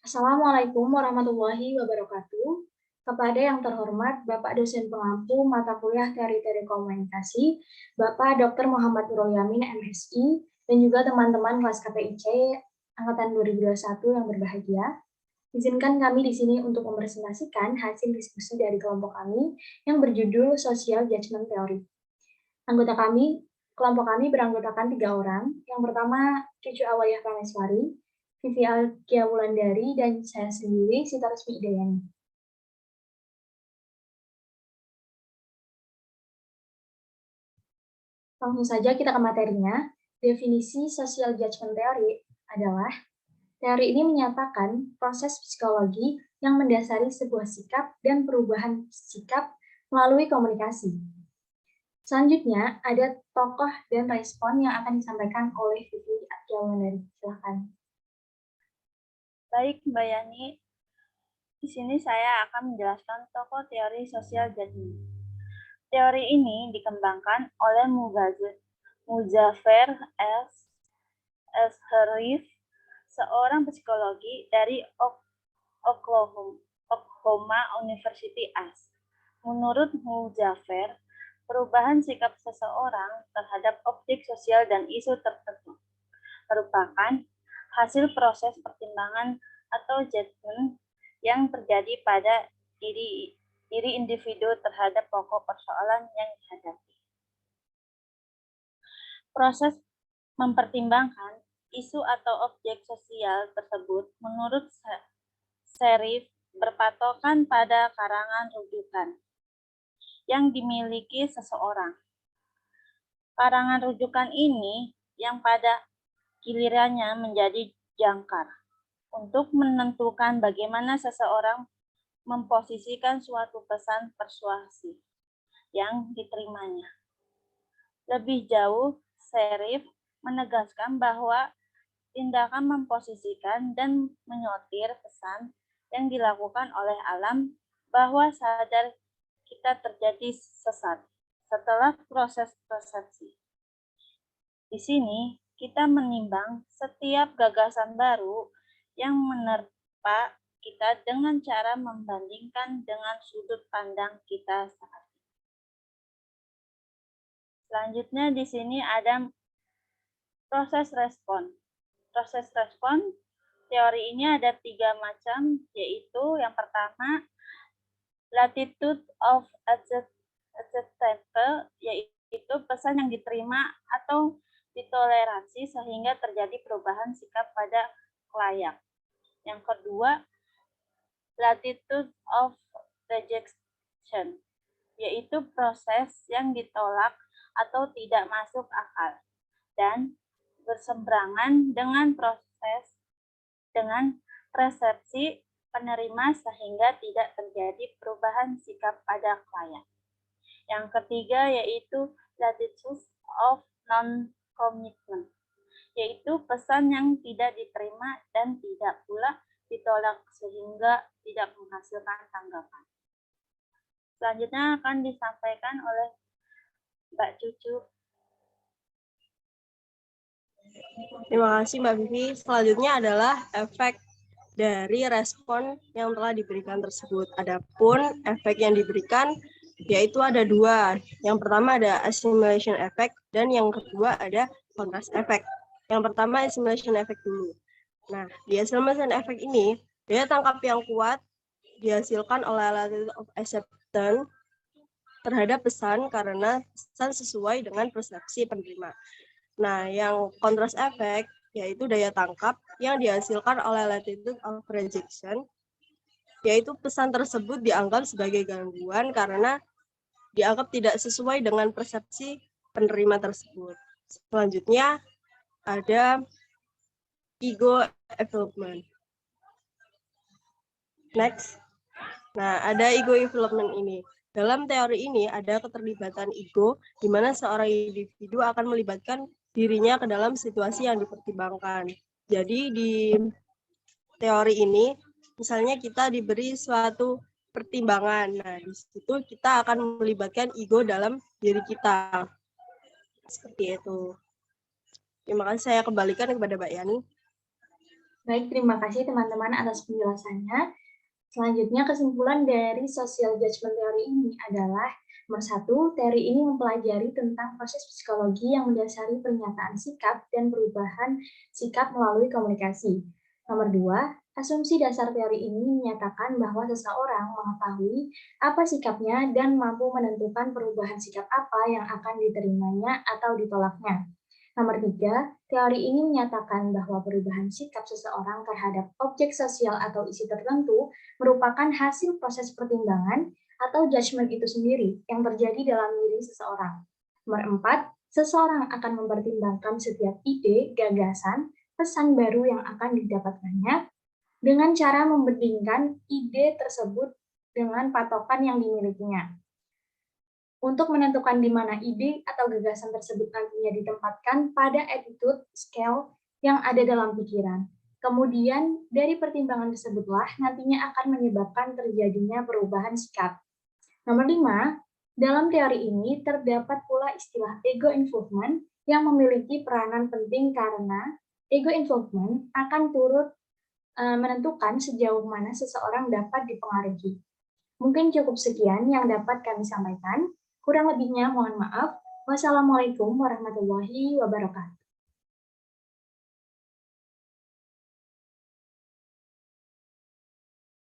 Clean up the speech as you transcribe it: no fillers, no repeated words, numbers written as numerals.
Assalamualaikum warahmatullahi wabarakatuh. Kepada yang terhormat Bapak dosen pengampu mata kuliah Teori Komunikasi, Bapak Dr. Muhammad Nurul Yamin, MSI, dan juga teman-teman kelas KPIC angkatan 2021 yang berbahagia. Izinkan kami di sini untuk mempresentasikan hasil diskusi dari kelompok kami yang berjudul Social Judgment Theory. Kelompok kami beranggotakan 3 orang. Yang pertama, Cucu Awayah Prameswari, Vivi Alkia Wulandari, dan saya sendiri, Sita Resmi Idayani. Langsung saja kita ke materinya. Definisi Social Judgment Theory adalah teori ini menyatakan proses psikologi yang mendasari sebuah sikap dan perubahan sikap melalui komunikasi. Selanjutnya, ada tokoh dan respon yang akan disampaikan oleh Vivi Alkia Wulandari. Silakan. Baik, Mbak Yani. Di sini saya akan menjelaskan tokoh teori sosial judgment. Teori ini dikembangkan oleh Muzafer S. Harif, seorang psikologi dari Oklahoma University AS. Menurut Muzafer, perubahan sikap seseorang terhadap objek sosial dan isu tertentu merupakan hasil proses pertimbangan atau judgment yang terjadi pada diri individu terhadap pokok persoalan yang dihadapi. Proses mempertimbangkan isu atau objek sosial tersebut menurut Serif berpatokan pada karangan rujukan yang dimiliki seseorang. Karangan rujukan ini yang pada gilirannya menjadi jangkar untuk menentukan bagaimana seseorang memposisikan suatu pesan persuasi yang diterimanya. Lebih jauh, Serif menegaskan bahwa tindakan memposisikan dan menyortir pesan yang dilakukan oleh alam bahwa sadar kita terjadi sesat setelah proses persepsi. Di sini, kita menimbang setiap gagasan baru yang menerpa kita dengan cara membandingkan dengan sudut pandang kita saat ini. Selanjutnya di sini ada proses respon. Proses respon, teori ini ada 3 macam, yaitu yang pertama, latitude of acceptance, yaitu pesan yang diterima atau ditoleransi sehingga terjadi perubahan sikap pada klien. Yang kedua, latitude of rejection, yaitu proses yang ditolak atau tidak masuk akal dan berseberangan dengan persepsi penerima sehingga tidak terjadi perubahan sikap pada klien. Yang ketiga yaitu latitude of non-commitment, yaitu pesan yang tidak diterima dan tidak pula ditolak sehingga tidak menghasilkan tanggapan. Selanjutnya akan disampaikan oleh Mbak Cucu. Terima kasih Mbak Vivi. Selanjutnya adalah efek dari respon yang telah diberikan tersebut. Adapun efek yang diberikan yaitu ada 2. Yang pertama ada assimilation effect dan yang kedua ada contrast effect. Yang pertama assimilation effect dulu. Nah, di assimilation effect ini daya tangkap yang kuat dihasilkan oleh latitude of acceptance terhadap pesan karena pesan sesuai dengan persepsi penerima. Nah, yang contrast effect yaitu daya tangkap yang dihasilkan oleh latitude of rejection, yaitu pesan tersebut dianggap sebagai gangguan karena dianggap tidak sesuai dengan persepsi penerima tersebut. Selanjutnya ada ego development. Next. Nah, ada ego development ini. Dalam teori ini ada keterlibatan ego, di mana seorang individu akan melibatkan dirinya ke dalam situasi yang dipertimbangkan. Jadi di teori ini, misalnya kita diberi suatu pertimbangan. Nah, di situ kita akan melibatkan ego dalam diri kita. Seperti itu. Terima kasih, saya kembalikan kepada Mbak Yani. Baik, terima kasih teman-teman atas penjelasannya. Selanjutnya, kesimpulan dari social judgment theory ini adalah nomor satu, teori ini mempelajari tentang proses psikologi yang mendasari pernyataan sikap dan perubahan sikap melalui komunikasi. Nomor dua, asumsi dasar teori ini menyatakan bahwa seseorang mengetahui apa sikapnya dan mampu menentukan perubahan sikap apa yang akan diterimanya atau ditolaknya. Nomor tiga, teori ini menyatakan bahwa perubahan sikap seseorang terhadap objek sosial atau isi tertentu merupakan hasil proses pertimbangan atau judgement itu sendiri yang terjadi dalam diri seseorang. Nomor empat, seseorang akan mempertimbangkan setiap ide, gagasan, pesan baru yang akan didapatkannya dengan cara membandingkan ide tersebut dengan patokan yang dimilikinya. Untuk menentukan di mana ide atau gagasan tersebut nantinya ditempatkan pada attitude scale yang ada dalam pikiran. Kemudian, dari pertimbangan tersebutlah nantinya akan menyebabkan terjadinya perubahan sikap. Nomor 5, dalam teori ini terdapat pula istilah ego involvement yang memiliki peranan penting karena ego involvement akan turut menentukan sejauh mana seseorang dapat dipengaruhi. Mungkin cukup sekian yang dapat kami sampaikan. Kurang lebihnya mohon maaf. Wassalamualaikum warahmatullahi wabarakatuh.